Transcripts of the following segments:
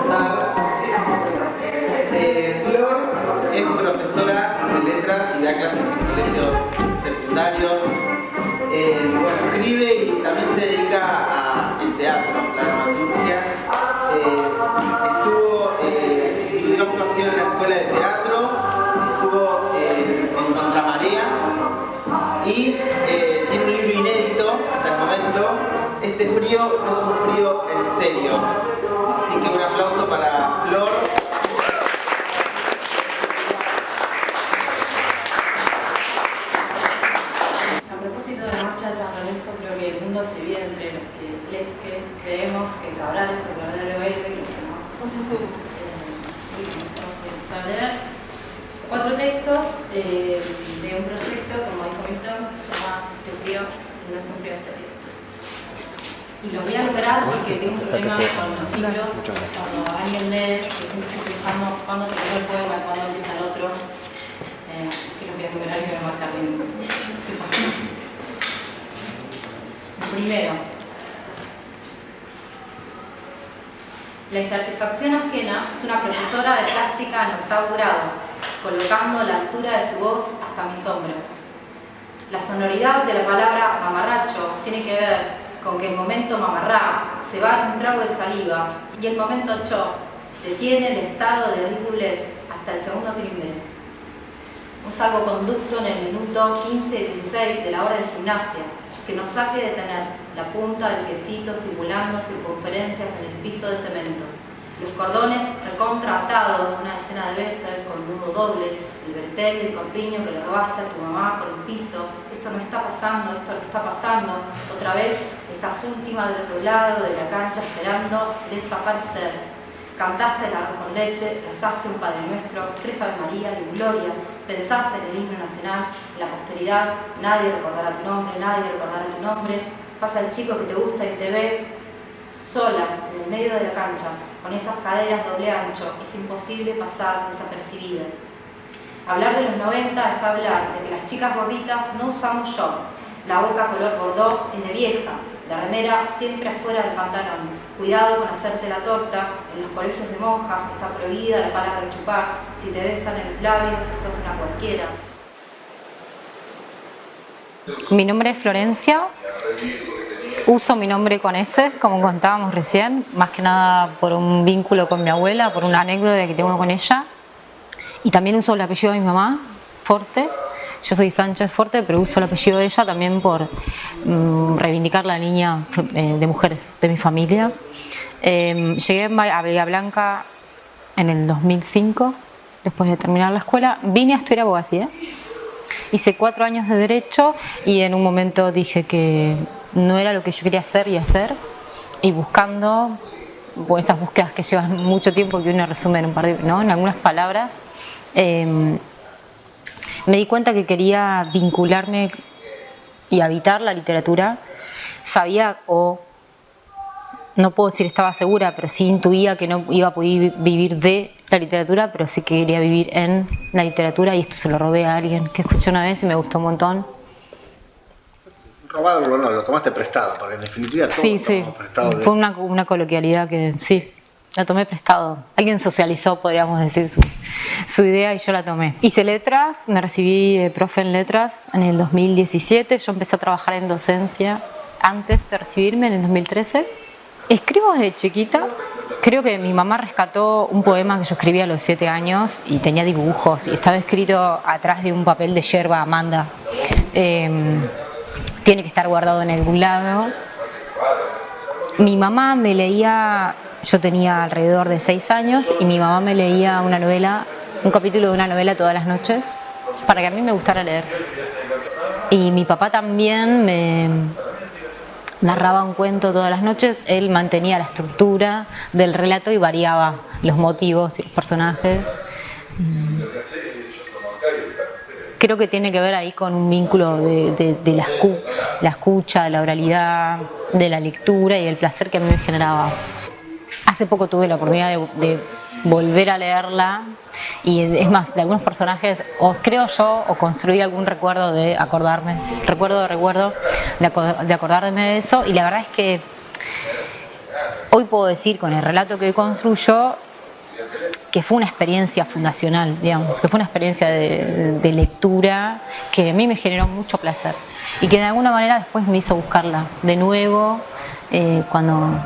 presentar. Flor es profesora de letras y da clases en colegios secundarios. Escribe y también se dedica al teatro, la dramaturgia. Estudió actuación en la escuela de teatro, estuvo en Contramarea y tiene un libro inédito hasta el momento. Este frío no es un frío en serio. Así que un aplauso para Flor. A propósito de la marcha de San Lorenzo, creo que el mundo se divide entre los que creemos que Cabral es el verdadero héroe y los que no. Así que nosotros vamos a empezar a leer 4 textos de un proyecto, como dijo Milton, que se llama Este frío no es un frío en serio. Y lo voy a lograr porque tengo un problema con los ciclos. Cuando alguien lee, que siempre estoy pensando cuándo termina el poema, cuándo empieza el otro. Que lo voy a numerar y voy a marcar bien ese paso. Primero, la insatisfacción ajena es una profesora de plástica en 8º grado, colocando la altura de su voz hasta mis hombros. La sonoridad de la palabra mamarracho tiene que ver con que el momento mamarrá se va en un trago de saliva y el momento cho detiene el estado de ridiculez hasta el segundo crimen. Un salvoconducto en el minuto 15 y 16 de la hora de gimnasia que nos hace detener la punta del piecito simulando circunferencias en el piso de cemento. Los cordones recontraatados una decena de veces con nudo doble, el vertel del corpiño que le robaste a tu mamá por el piso. Esto no está pasando, esto no está pasando. Otra vez estás última del otro lado de la cancha esperando desaparecer. Cantaste el arroz con leche, rezaste un Padre Nuestro, 3 Ave María y un Gloria, pensaste en el himno nacional, en la posteridad, nadie recordará tu nombre, nadie recordará tu nombre. Pasa el chico que te gusta y te ve sola, en el medio de la cancha, con esas caderas doble ancho, es imposible pasar desapercibida. Hablar de los 90 es hablar de que las chicas gorditas no usamos short, la boca color bordó es de vieja, la remera siempre afuera del pantalón. Cuidado con hacerte la torta, en los colegios de monjas está prohibida la palabra chupar, si te besan en los labios sos una cualquiera. Mi nombre es Florencia, uso mi nombre con S, como contábamos recién, más que nada por un vínculo con mi abuela, por una anécdota que tengo con ella. Y también uso el apellido de mi mamá, Forte. Yo soy Sánchez Forte, pero uso el apellido de ella también por reivindicar la línea de mujeres de mi familia. Llegué a Bahía Blanca en el 2005, después de terminar la escuela. Vine a estudiar abogacía. Hice 4 años de Derecho y en un momento dije que no era lo que yo quería hacer y hacer. Y buscando, esas búsquedas que llevan mucho tiempo, que uno resume en un par de, ¿no? En algunas palabras, me di cuenta que quería vincularme y habitar la literatura. Sabía, o no puedo decir estaba segura, pero sí intuía que no iba a poder vivir de la literatura, pero sí que quería vivir en la literatura, y esto se lo robé a alguien que escuché una vez y me gustó un montón. Robado, no, lo tomaste prestado, porque en definitiva todo Sí, sí. Prestado de... Fue una coloquialidad que sí, la tomé prestado. Alguien socializó, podríamos decir, su idea y yo la tomé. Hice letras, me recibí de profe en letras en el 2017. Yo empecé a trabajar en docencia antes de recibirme, en el 2013. Escribo desde chiquita. Creo que mi mamá rescató un poema que yo escribí a los 7 años y tenía dibujos y estaba escrito atrás de un papel de yerba Amanda. Tiene que estar guardado en algún lado. Mi mamá me leía, yo tenía alrededor de 6 años, y mi mamá me leía una novela, un capítulo de una novela todas las noches, para que a mí me gustara leer. Y mi papá también me narraba un cuento todas las noches. Él mantenía la estructura del relato y variaba los motivos y los personajes. Creo que tiene que ver ahí con un vínculo de la escucha, la oralidad, de la lectura y el placer que a mí me generaba. Hace poco tuve la oportunidad de volver a leerla, y es más, de algunos personajes, o creo yo, o construí algún recuerdo de acordarme, de acordarme de eso, y la verdad es que hoy puedo decir con el relato que construyo que fue una experiencia fundacional, digamos, que fue una experiencia de lectura que a mí me generó mucho placer y que de alguna manera después me hizo buscarla de nuevo cuando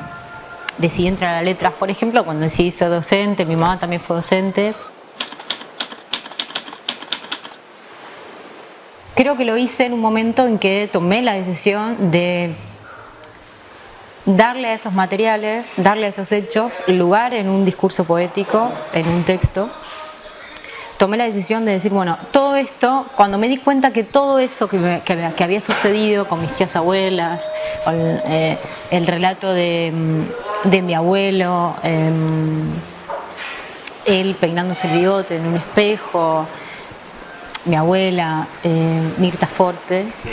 decidí entrar a letras, por ejemplo, cuando decidí ser docente. Mi mamá también fue docente. Creo que lo hice en un momento en que tomé la decisión de darle a esos materiales, darle a esos hechos lugar en un discurso poético, en un texto. Tomé la decisión de decir, bueno, todo esto, cuando me di cuenta que todo eso que había sucedido con mis tías abuelas, con el relato de mi abuelo, él peinándose el bigote en un espejo, mi abuela, Mirta Forte, sí.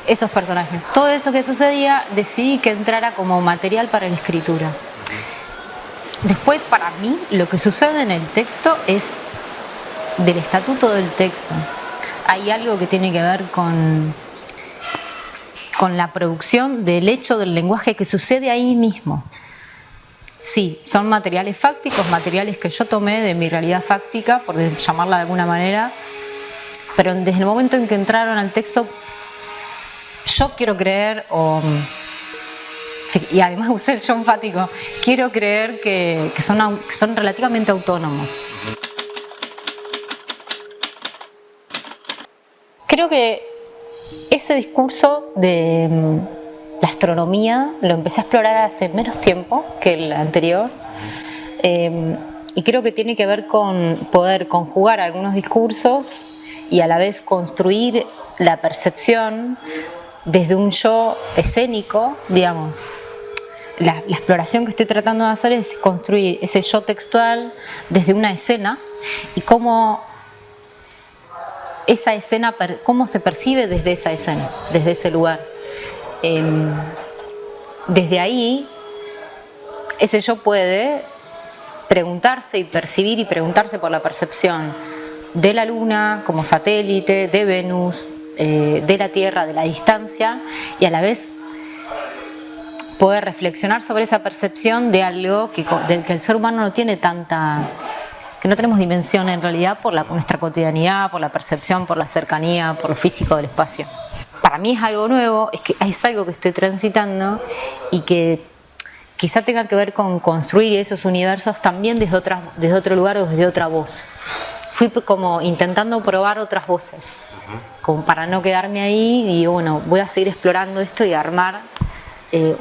Esos personajes, todo eso que sucedía, decidí que entrara como material para la escritura. Después, para mí, lo que sucede en el texto es del estatuto del texto. Hay algo que tiene que ver con la producción del hecho del lenguaje que sucede ahí mismo. Sí, son materiales fácticos, materiales que yo tomé de mi realidad fáctica, por llamarla de alguna manera, pero desde el momento en que entraron al texto, yo quiero creer, y además usé el yo enfático, quiero creer que son relativamente autónomos. Creo que ese discurso de la astronomía lo empecé a explorar hace menos tiempo que el anterior, y creo que tiene que ver con poder conjugar algunos discursos y a la vez construir la percepción desde un yo escénico, digamos. La exploración que estoy tratando de hacer es construir ese yo textual desde una escena y cómo esa escena, cómo se percibe desde esa escena, desde ese lugar. Desde ahí, ese yo puede preguntarse y percibir y preguntarse por la percepción de la Luna como satélite, de Venus, de la Tierra, de la distancia, y a la vez poder reflexionar sobre esa percepción de algo del que el ser humano no tiene tanta, que no tenemos dimensión en realidad por nuestra cotidianidad, por la percepción, por la cercanía, por lo físico del espacio. Para mí es algo nuevo, es algo que estoy transitando y que quizá tenga que ver con construir esos universos también desde otro lugar o desde otra voz. Fui como intentando probar otras voces, como para no quedarme ahí, y bueno, voy a seguir explorando esto y armar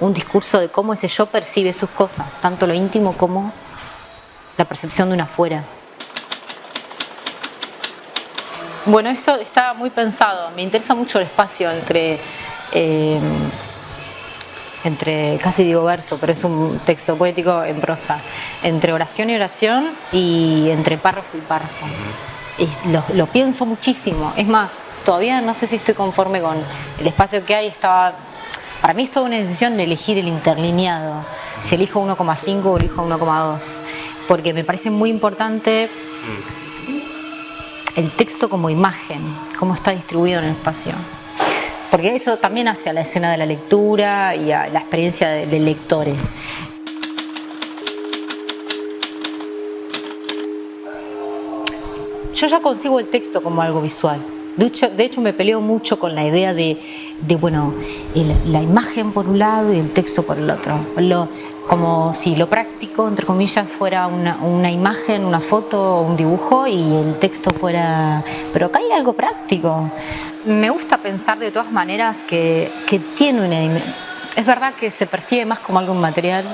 un discurso de cómo ese yo percibe sus cosas, tanto lo íntimo como la percepción de una afuera. Bueno, eso está muy pensado. Me interesa mucho el espacio entre, casi digo verso, pero es un texto poético en prosa, entre oración y oración y entre párrafo y párrafo. Y lo pienso muchísimo. Es más, todavía no sé si estoy conforme con el espacio que hay. Para mí es toda una decisión de elegir el interlineado, si elijo 1,5 o elijo 1,2, porque me parece muy importante el texto como imagen, cómo está distribuido en el espacio. Porque eso también hace a la escena de la lectura y a la experiencia del lector. Yo ya consigo el texto como algo visual. De hecho me peleo mucho con la idea de la imagen por un lado y el texto por el otro. Como si lo práctico, entre comillas, fuera una imagen, una foto, un dibujo, y el texto fuera... Pero acá hay algo práctico. Me gusta pensar de todas maneras que tiene una... Es verdad que se percibe más como algo material,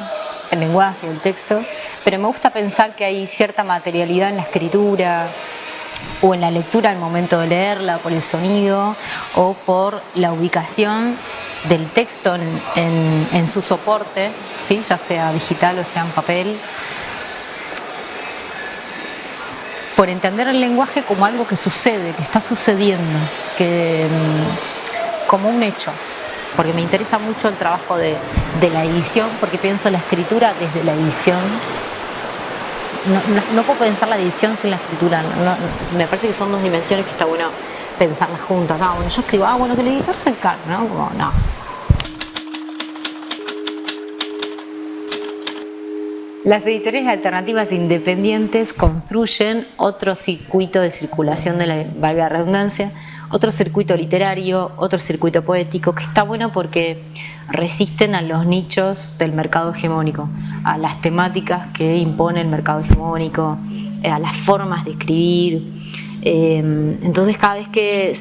el lenguaje, el texto, pero me gusta pensar que hay cierta materialidad en la escritura o en la lectura al momento de leerla, por el sonido o por la ubicación del texto en su soporte, ¿sí? Ya sea digital o sea en papel, por entender el lenguaje como algo que sucede, que está sucediendo, como un hecho, porque me interesa mucho el trabajo de la edición, porque pienso la escritura desde la edición. No puedo pensar la edición sin la escritura, me parece que son dos dimensiones que está bueno pensarlas juntas. Bueno, yo escribo, bueno, que el editor se encarga, ¿no? Como, no. Las editoriales alternativas independientes construyen otro circuito de circulación valga la redundancia, otro circuito literario, otro circuito poético, que está bueno porque resisten a los nichos del mercado hegemónico, a las temáticas que impone el mercado hegemónico, a las formas de escribir. Entonces cada vez que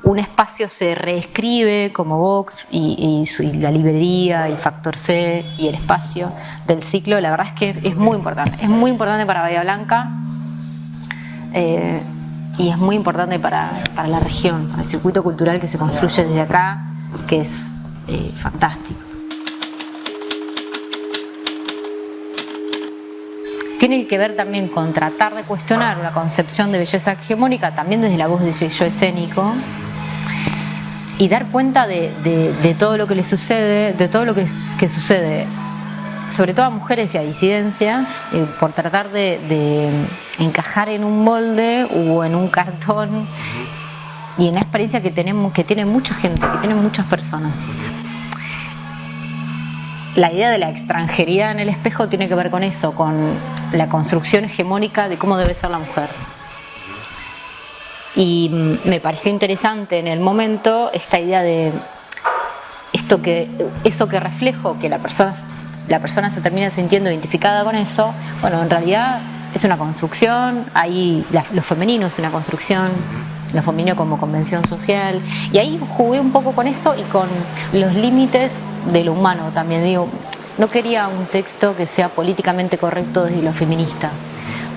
un espacio se reescribe como Vox y la librería y Factor C y el espacio del ciclo, la verdad es que es muy importante para Bahía Blanca y es muy importante para la región, para el circuito cultural que se construye desde acá, que es fantástico. Tiene que ver también con tratar de cuestionar una concepción de belleza hegemónica también desde la voz de yo escénico, y dar cuenta de todo lo que le sucede, de todo lo que sucede, sobre todo a mujeres y a disidencias, por tratar de encajar en un molde o en un cartón, y en la experiencia que tiene mucha gente, que tiene muchas personas. La idea de la extranjería en el espejo tiene que ver con eso, con la construcción hegemónica de cómo debe ser la mujer. Y me pareció interesante en el momento esta idea de eso que reflejo, que la persona se termina sintiendo identificada con eso. Bueno, en realidad es una construcción, ahí lo femenino es una construcción, lo femenino como convención social, y ahí jugué un poco con eso y con los límites de lo humano también. Digo, no quería un texto que sea políticamente correcto desde lo feminista.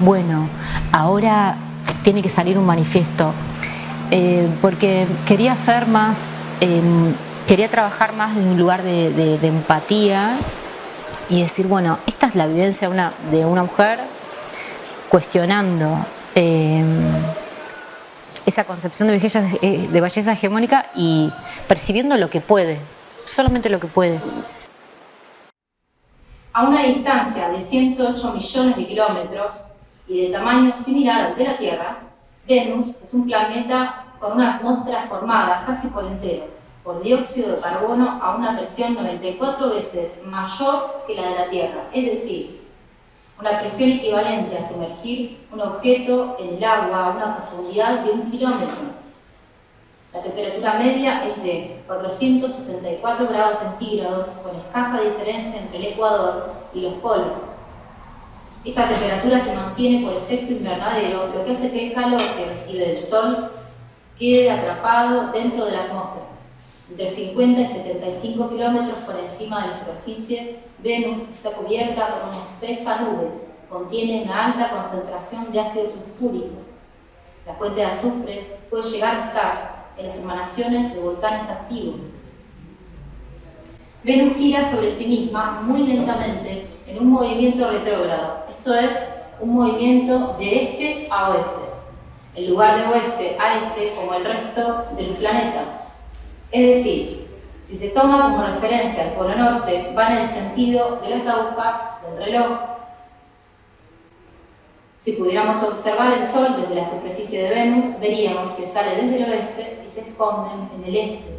Bueno, ahora tiene que salir un manifiesto, porque quería hacer más, quería trabajar más desde un lugar de empatía y decir, bueno, esta es la vivencia de una mujer cuestionando esa concepción de belleza hegemónica y percibiendo lo que puede, solamente lo que puede. A una distancia de 108 millones de kilómetros y de tamaño similar al de la Tierra, Venus es un planeta con una atmósfera formada casi por entero por dióxido de carbono a una presión 94 veces mayor que la de la Tierra, es decir, una presión equivalente a sumergir un objeto en el agua a una profundidad de 1 kilómetro. La temperatura media es de 464 grados centígrados, con escasa diferencia entre el Ecuador y los polos. Esta temperatura se mantiene por efecto invernadero, lo que hace que el calor que recibe del Sol quede atrapado dentro de la atmósfera. Entre 50 y 75 kilómetros por encima de la superficie, Venus está cubierta por una espesa nube. Contiene una alta concentración de ácido sulfúrico. La fuente de azufre puede llegar a estar en las emanaciones de volcanes activos. Venus gira sobre sí misma muy lentamente en un movimiento retrógrado, esto es, un movimiento de este a oeste, en lugar de oeste a este como el resto de los planetas. Es decir, si se toma como referencia el polo norte, va en el sentido de las agujas del reloj. Si pudiéramos observar el Sol desde la superficie de Venus, veríamos que sale desde el oeste y se esconde en el este.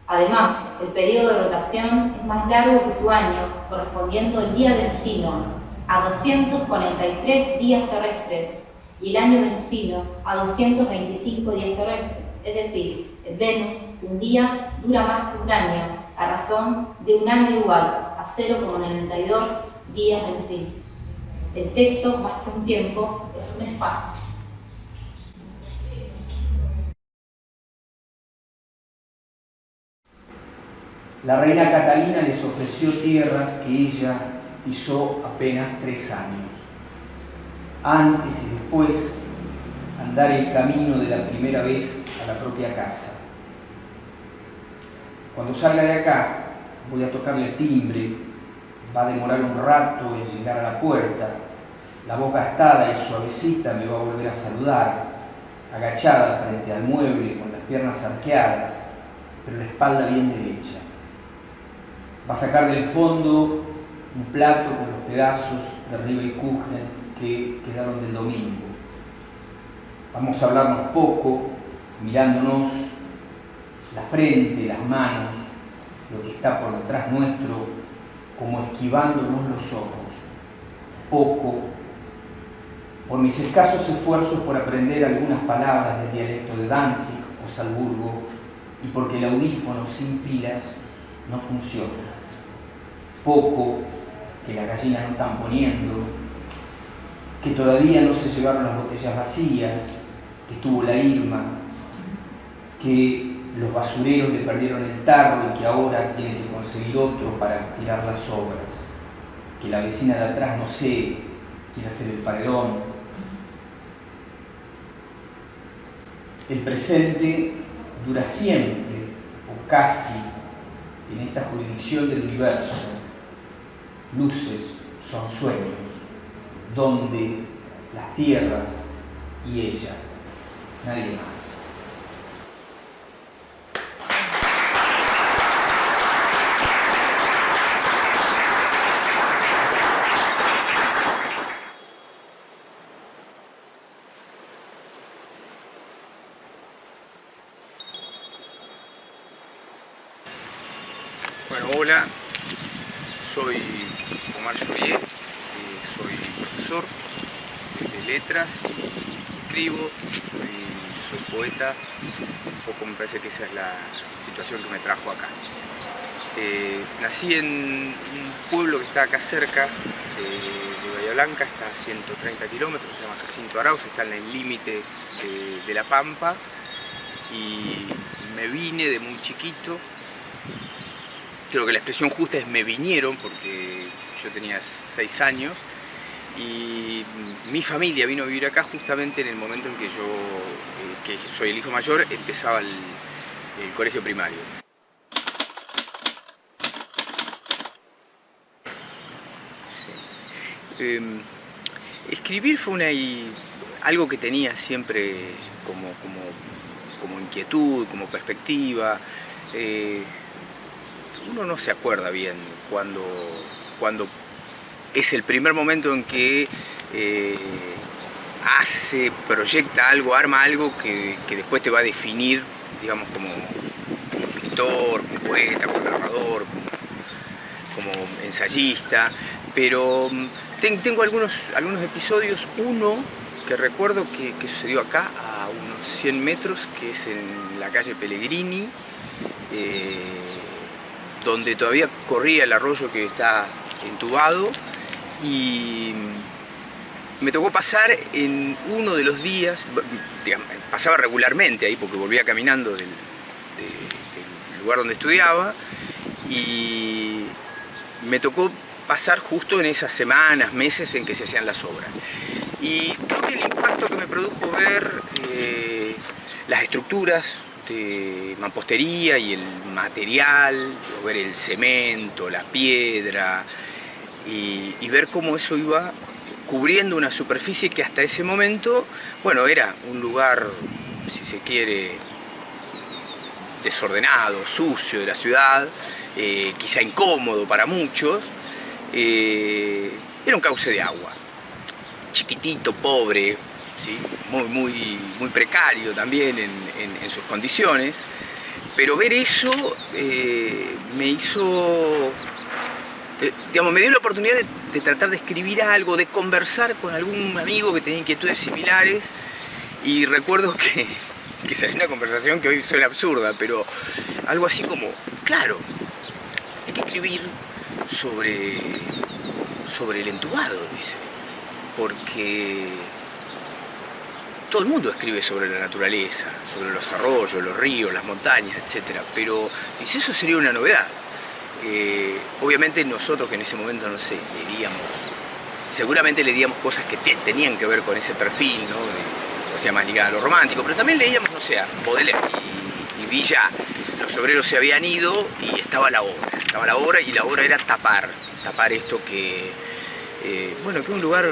Además, el periodo de rotación es más largo que su año, correspondiendo el día venusino a 243 días terrestres y el año venusino a 225 días terrestres. Es decir, en Venus un día dura más que un año, a razón de un año igual a 0,92 días venusinos. El texto, más que un tiempo, es un espacio. La reina Catalina les ofreció tierras que ella pisó apenas 3 años. Antes y después, andar el camino de la primera vez a la propia casa. Cuando salga de acá, voy a tocarle el timbre, va a demorar un rato en llegar a la puerta, la voz gastada y suavecita me va a volver a saludar, agachada frente al mueble con las piernas arqueadas, pero la espalda bien derecha. Va a sacar del fondo un plato con los pedazos de Ribekuchen que quedaron del domingo. Vamos a hablarnos poco, mirándonos la frente, las manos, lo que está por detrás nuestro, como esquivándonos los ojos. Poco, por mis escasos esfuerzos por aprender algunas palabras del dialecto de Danzig o Salzburgo y porque el audífono sin pilas no funciona. Poco, que las gallinas no están poniendo, que todavía no se llevaron las botellas vacías, que estuvo la Irma, que los basureros le perdieron el tarro y que ahora tienen que conseguir otro para tirar las sobras, que la vecina de atrás, no sé, quiere hacer el paredón. El presente dura siempre, o casi, en esta jurisdicción del universo. Luces son sueños, donde las tierras y ella, nadie más. Bueno, hola, soy Omar Jovier, soy profesor de letras, escribo, soy poeta, un poco me parece que esa es la situación que me trajo acá. Nací en un pueblo que está acá cerca de Bahía Blanca, está a 130 kilómetros, se llama Jacinto Arauz, está en el límite de La Pampa, y me vine de muy chiquito. Creo que la expresión justa es me vinieron, porque yo tenía 6 años y mi familia vino a vivir acá justamente en el momento en que yo, que soy el hijo mayor, empezaba el colegio primario. Sí. Escribir fue algo que tenía siempre como inquietud, como perspectiva. Uno no se acuerda bien cuando es el primer momento en que proyecta algo, arma algo que después te va a definir, digamos, como escritor, como poeta, como narrador, como ensayista. Pero tengo algunos episodios. Uno que recuerdo que sucedió acá, a unos 100 metros, que es en la calle Pellegrini, donde todavía corría el arroyo que está entubado, y me tocó pasar en uno de los días, digamos, pasaba regularmente ahí porque volvía caminando del lugar donde estudiaba, y me tocó pasar justo en esas semanas, meses en que se hacían las obras. Y creo que el impacto que me produjo ver las estructuras de mampostería y el material, ver el cemento, la piedra, y ver cómo eso iba cubriendo una superficie que hasta ese momento, bueno, era un lugar, si se quiere, desordenado, sucio de la ciudad, quizá incómodo para muchos. Era un cauce de agua, chiquitito, pobre, ¿sí? Muy precario también en sus condiciones, pero ver eso me hizo, digamos, me dio la oportunidad de tratar de escribir algo, de conversar con algún amigo que tenía inquietudes similares, y recuerdo que salió una conversación que hoy suena absurda, pero algo así como, claro, hay que escribir sobre el entubado, dice, porque todo el mundo escribe sobre la naturaleza, sobre los arroyos, los ríos, las montañas, etc. Pero dice, eso sería una novedad. Obviamente nosotros, que en ese momento, no sé, seguramente leíamos cosas que tenían que ver con ese perfil, ¿no? O sea, más ligada a lo romántico, pero también leíamos, no sé, Baudelaire y Villa. Los obreros se habían ido y estaba la obra, y la obra era tapar esto que, bueno, que es un lugar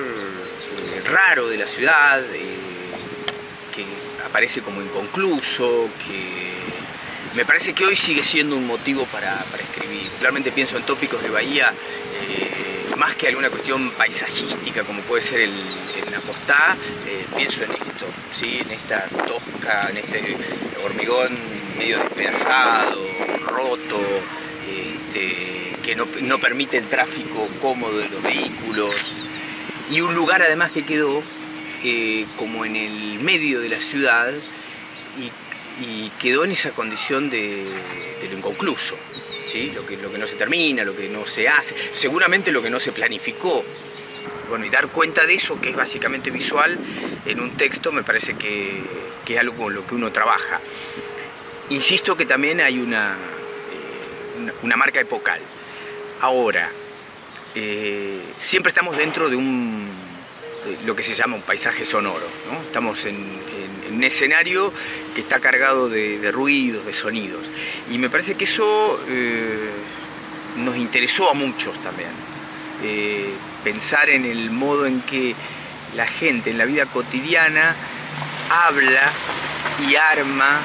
raro de la ciudad, que aparece como inconcluso, que me parece que hoy sigue siendo un motivo para escribir. Claramente pienso en Tópicos de Bahía, más que alguna cuestión paisajística como puede ser en la Postá, pienso en esto, ¿sí? En esta tosca, en este hormigón medio despedazado, roto, que no permite el tráfico cómodo de los vehículos, y un lugar además que quedó como en el medio de la ciudad y quedó en esa condición de lo inconcluso, ¿sí? Lo que no se termina, lo que no se hace, seguramente lo que no se planificó. Bueno, y dar cuenta de eso, que es básicamente visual, en un texto me parece que es algo con lo que uno trabaja. Insisto que también hay una marca epocal. Ahora, siempre estamos dentro de lo que se llama un paisaje sonoro, ¿no? Estamos en un escenario que está cargado de ruidos, de sonidos. Y me parece que eso nos interesó a muchos también. Pensar en el modo en que la gente en la vida cotidiana habla y arma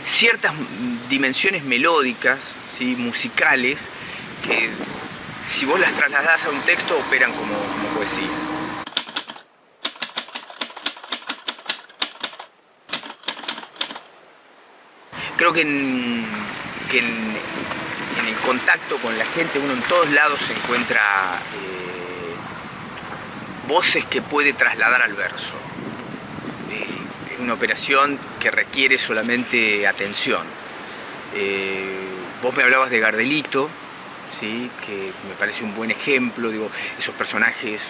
ciertas dimensiones melódicas, ¿sí? Musicales, que si vos las trasladás a un texto operan como poesía. Creo que en el contacto con la gente uno en todos lados se encuentra voces que puede trasladar al verso. Es una operación que requiere solamente atención. Vos me hablabas de Gardelito, ¿sí? Que me parece un buen ejemplo, digo, esos personajes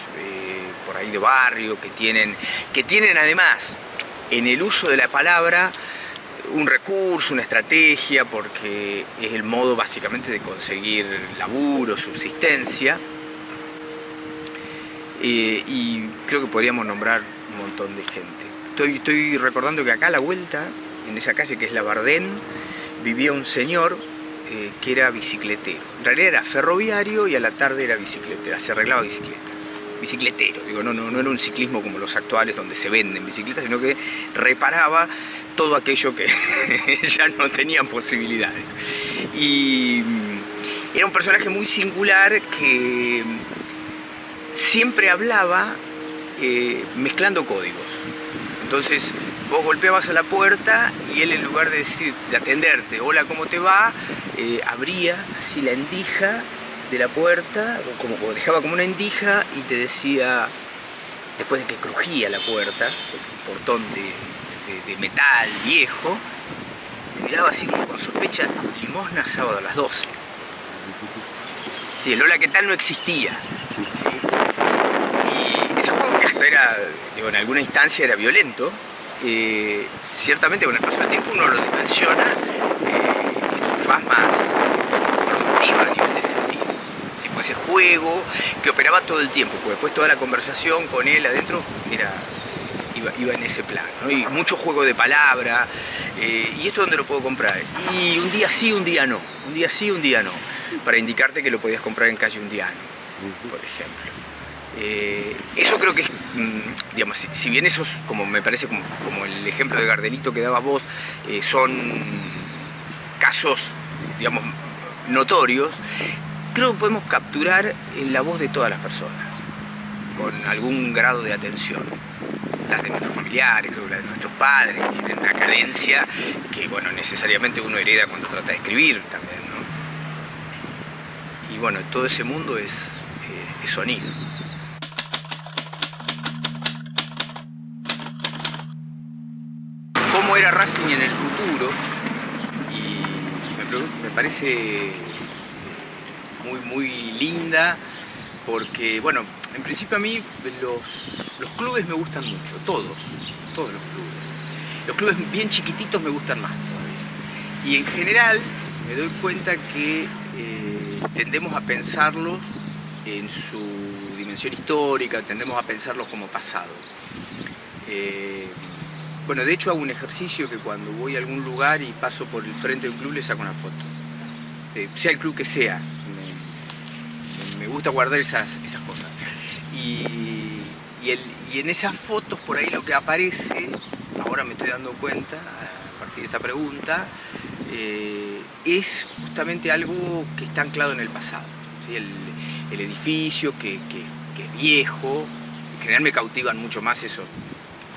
por ahí de barrio que tienen además en el uso de la palabra un recurso, una estrategia, porque es el modo básicamente de conseguir laburo, subsistencia, y creo que podríamos nombrar un montón de gente. Estoy recordando que acá a la vuelta, en esa calle que es la Bardén, vivía un señor que era bicicletero. En realidad era ferroviario y a la tarde era bicicletero, se arreglaba bicicletas. Bicicletero, digo, no era un ciclismo como los actuales donde se venden bicicletas, sino que reparaba todo aquello que ya no tenían posibilidades. Y era un personaje muy singular que siempre hablaba mezclando códigos. Entonces vos golpeabas a la puerta y él, en lugar de atenderte, hola, ¿cómo te va?, abría así la endija de la puerta, o dejaba como una endija y te decía, después de que crujía la puerta, un portón de metal viejo, me miraba así como con sospecha, limosna sábado a las 12. Sí, el hola, ¿qué tal? No existía. ¿Sí? Y ese juego, que hasta era, digo, en alguna instancia era violento, ciertamente con el paso del tiempo uno lo dimensiona en su faz más productiva a nivel de sentido. Tipo ese juego que operaba todo el tiempo, porque después toda la conversación con él adentro iba en ese plan, ¿no? Y mucho juego de palabra, y esto dónde lo puedo comprar, y un día sí, un día no, un día sí, un día no, para indicarte que lo podías comprar en calle Undiano, por ejemplo. Eso creo que es, digamos, si bien esos, como me parece como el ejemplo de Gardelito que dabas vos, son casos, digamos, notorios, creo que podemos capturar en la voz de todas las personas, con algún grado de atención. Las de nuestros familiares, creo que las de nuestros padres, tienen una cadencia que, bueno, necesariamente uno hereda cuando trata de escribir también, ¿no? Y bueno, todo ese mundo es sonido. ¿Cómo era Racing en el futuro? Y me parece muy linda, porque, bueno, en principio a mí los clubes me gustan mucho, todos los clubes. Los clubes bien chiquititos me gustan más todavía. Y en general me doy cuenta que tendemos a pensarlos en su dimensión histórica, tendemos a pensarlos como pasado. Bueno, de hecho hago un ejercicio que cuando voy a algún lugar y paso por el frente de un club le saco una foto. Sea el club que sea, me gusta guardar esas cosas. Y en esas fotos por ahí lo que aparece, ahora me estoy dando cuenta, a partir de esta pregunta, es justamente algo que está anclado en el pasado, ¿sí? El edificio que es viejo. En general me cautivan mucho más esos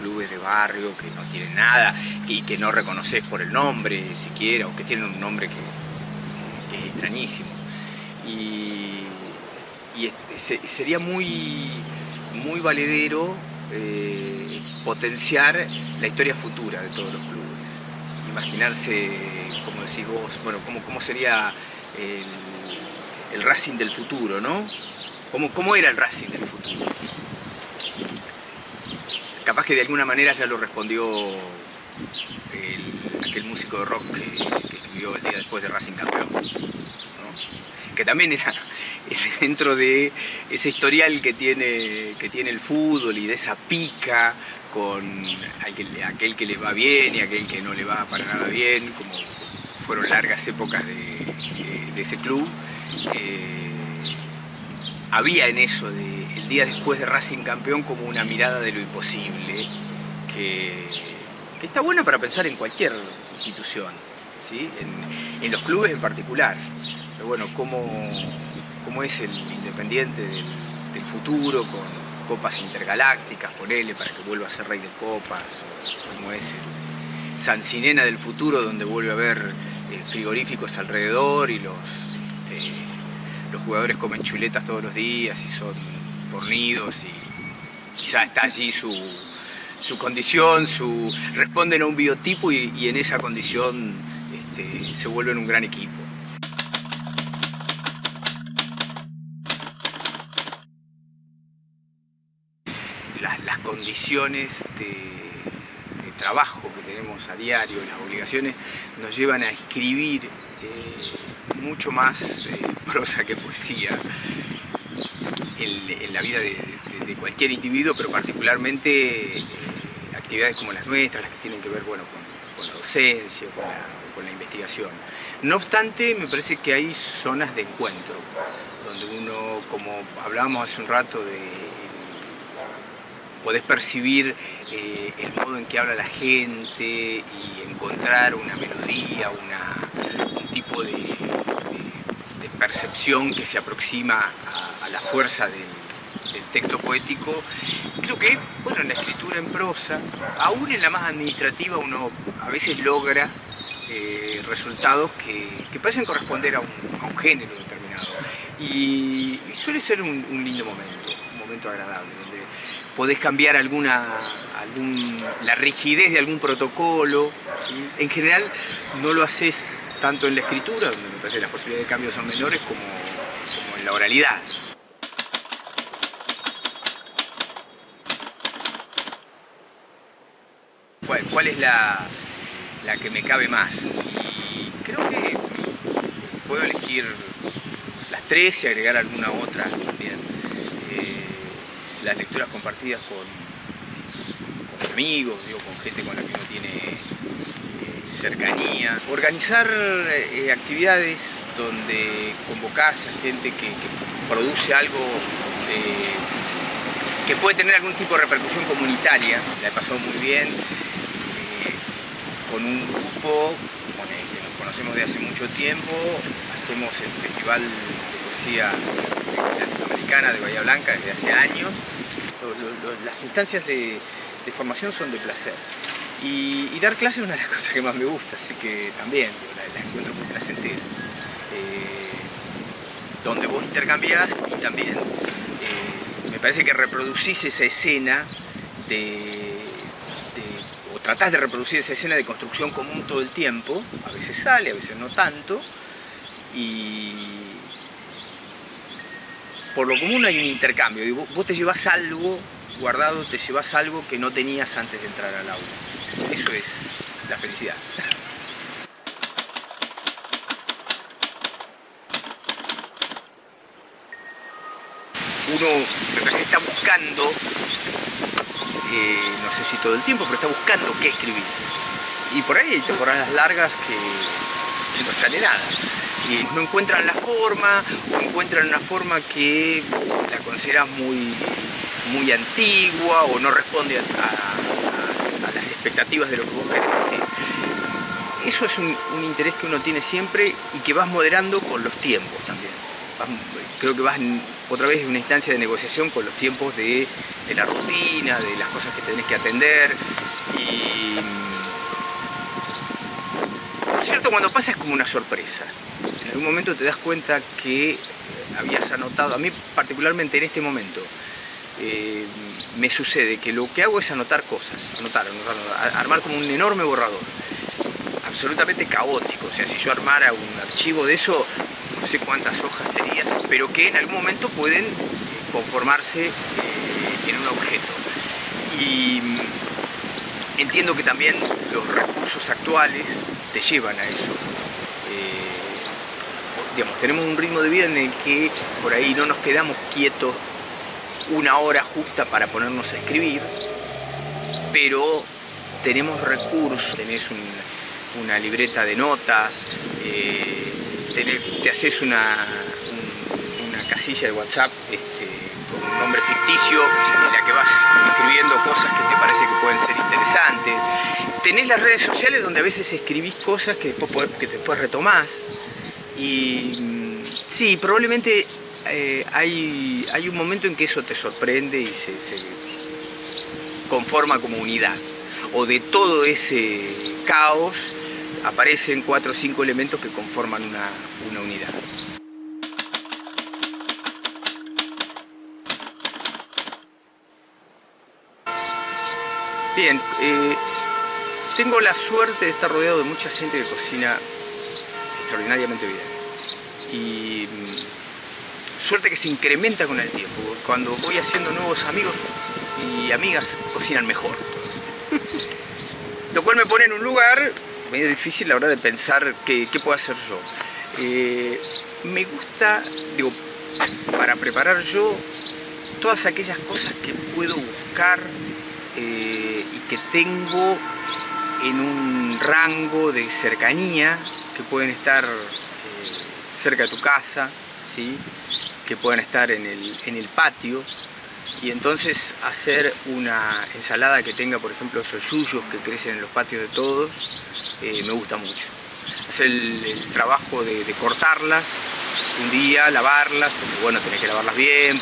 clubes de barrio que no tienen nada y que no reconoces por el nombre siquiera, o que tienen un nombre que extrañísimo. Y sería muy valedero potenciar la historia futura de todos los clubes. Imaginarse, como decís vos, bueno, cómo sería el Racing del futuro, ¿no? ¿Cómo era el Racing del futuro? Capaz que de alguna manera ya lo respondió aquel músico de rock que escribió el día después de Racing Campeón, ¿no? Que también era dentro de ese historial que tiene el fútbol y de esa pica con aquel que le va bien y aquel que no le va para nada bien, como fueron largas épocas de ese club. Había en eso el día después de Racing Campeón como una mirada de lo imposible que está buena para pensar en cualquier institución, ¿sí? En los clubes en particular. Pero bueno, cómo es el Independiente del futuro, con copas intergalácticas, ponele, para que vuelva a ser rey de copas, o cómo es el Sancinena del futuro, donde vuelve a haber frigoríficos alrededor y los jugadores comen chuletas todos los días y son fornidos y ya está allí su condición, responden a un biotipo y en esa condición se vuelven un gran equipo. Las condiciones de trabajo que tenemos a diario, las obligaciones, nos llevan a escribir mucho más prosa que poesía en la vida de cualquier individuo, pero particularmente actividades como las nuestras, las que tienen que ver, bueno, con la docencia, con la investigación. No obstante, me parece que hay zonas de encuentro, donde uno, como hablábamos hace un rato, podés percibir el modo en que habla la gente y encontrar una melodía, un tipo de percepción que se aproxima a la fuerza del texto poético. Creo que, bueno, en la escritura en prosa, aún en la más administrativa, uno a veces logra resultados que parecen corresponder a un género determinado. Y suele ser un lindo momento agradable, donde podés cambiar la rigidez de algún protocolo, ¿sí? En general no lo haces tanto en la escritura, donde me parece que las posibilidades de cambio son menores, como en la oralidad. ¿Cuál es la que me cabe más? Y creo que puedo elegir las tres y agregar alguna otra también. Las lecturas compartidas con amigos, con gente con la que uno tiene cercanía. Organizar actividades donde convocás a gente que produce algo que puede tener algún tipo de repercusión comunitaria. La he pasado muy bien con un grupo con el que nos conocemos de hace mucho tiempo. Hacemos el Festival de Poesía Latinoamericana de Bahía Blanca desde hace años. Las instancias de formación son de placer. Y dar clases es una de las cosas que más me gusta, así que también la encuentro muy placentera. Donde vos intercambiás y también me parece que reproducís esa escena o tratás de reproducir esa escena de construcción común todo el tiempo. A veces sale, a veces no tanto. Y por lo común hay un intercambio. Y vos te llevas algo guardado, te llevas algo que no tenías antes de entrar al aula. Eso es la felicidad. Uno me parece que está buscando, no sé si todo el tiempo, pero está buscando qué escribir. Y por ahí hay temporadas largas que no sale nada. Y no encuentran la forma, o encuentran una forma que la consideras muy antigua, o no responde a las expectativas de lo que vos querés decir. Eso es un interés que uno tiene siempre y que vas moderando con los tiempos también. Creo que vas otra vez en una instancia de negociación con los tiempos de la rutina, de las cosas que tenés que atender. Y cierto, cuando pasa es como una sorpresa. En algún momento te das cuenta que habías anotado, a mí particularmente en este momento, me sucede que lo que hago es anotar cosas, anotar, armar como un enorme borrador, absolutamente caótico. O sea, si yo armara un archivo de eso, no sé cuántas hojas serían, pero que en algún momento pueden conformarse en un objeto. Y entiendo que también los recursos actuales te llevan a eso. Digamos, tenemos un ritmo de vida en el que por ahí no nos quedamos quietos una hora justa para ponernos a escribir, pero tenemos recursos, tenés una libreta de notas, te haces una casilla de WhatsApp con un nombre ficticio en la que vas escribiendo cosas que te parece que pueden ser interesantes. Tenés las redes sociales donde a veces escribís cosas que después retomás. Y sí, probablemente hay un momento en que eso te sorprende y se conforma como unidad. O de todo ese caos aparecen 4 o 5 elementos que conforman una unidad. Bien, tengo la suerte de estar rodeado de mucha gente que cocina extraordinariamente bien. Y suerte que se incrementa con el tiempo. Cuando voy haciendo nuevos amigos y amigas, cocinan mejor. Lo cual me pone en un lugar medio difícil a la hora de pensar qué puedo hacer yo. Me gusta, digo, para preparar yo todas aquellas cosas que puedo buscar y que tengo en un rango de cercanía, que pueden estar cerca de tu casa, ¿sí? Que pueden estar en el patio, y entonces hacer una ensalada que tenga, por ejemplo, esos yuyos que crecen en los patios de todos, me gusta mucho. Hacer el trabajo de cortarlas un día, lavarlas, porque bueno, tenés que lavarlas bien,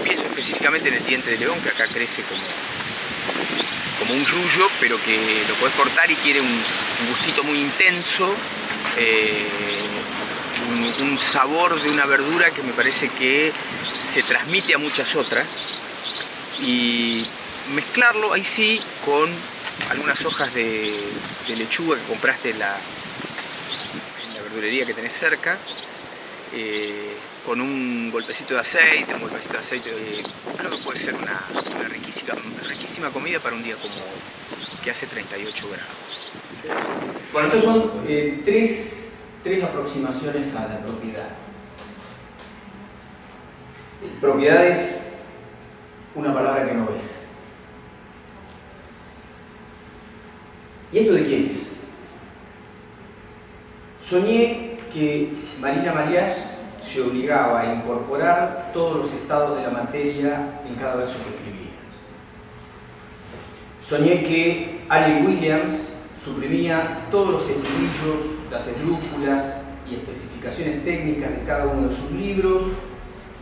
pienso específicamente en el diente de león, que acá crece como un yuyo, pero que lo podés cortar y tiene un gustito muy intenso, un sabor de una verdura que me parece que se transmite a muchas otras, y mezclarlo ahí sí con algunas hojas de lechuga que compraste en la verdulería que tenés cerca, con un golpecito de aceite, creo que puede ser una riquísima comida para un día como que hace 38 grados. Bueno, estos son tres aproximaciones a la propiedad. Propiedad es una palabra que no ves. ¿Y esto de quién es? Soñé que Marina Marías se obligaba a incorporar todos los estados de la materia en cada verso que escribía. Soñé que Ali Williams suprimía todos los estribillos, las esdrújulas y especificaciones técnicas de cada uno de sus libros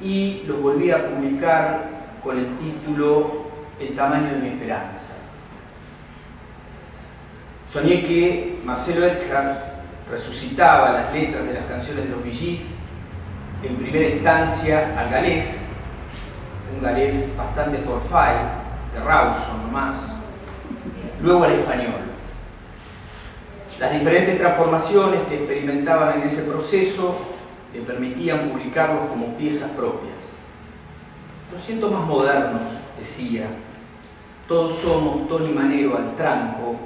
y los volvía a publicar con el título El tamaño de mi esperanza. Soñé que Marcelo Eckhardt resucitaba las letras de las canciones de los Bee Gees, en primera instancia al galés, un galés bastante forfait, de Rawson nomás, luego al español. Las diferentes transformaciones que experimentaban en ese proceso le permitían publicarlos como piezas propias. Los siento más modernos, decía, todos somos Tony Manero al tranco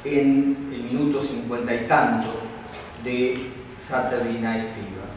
en el minuto 50 y tanto de Saturday Night Fever.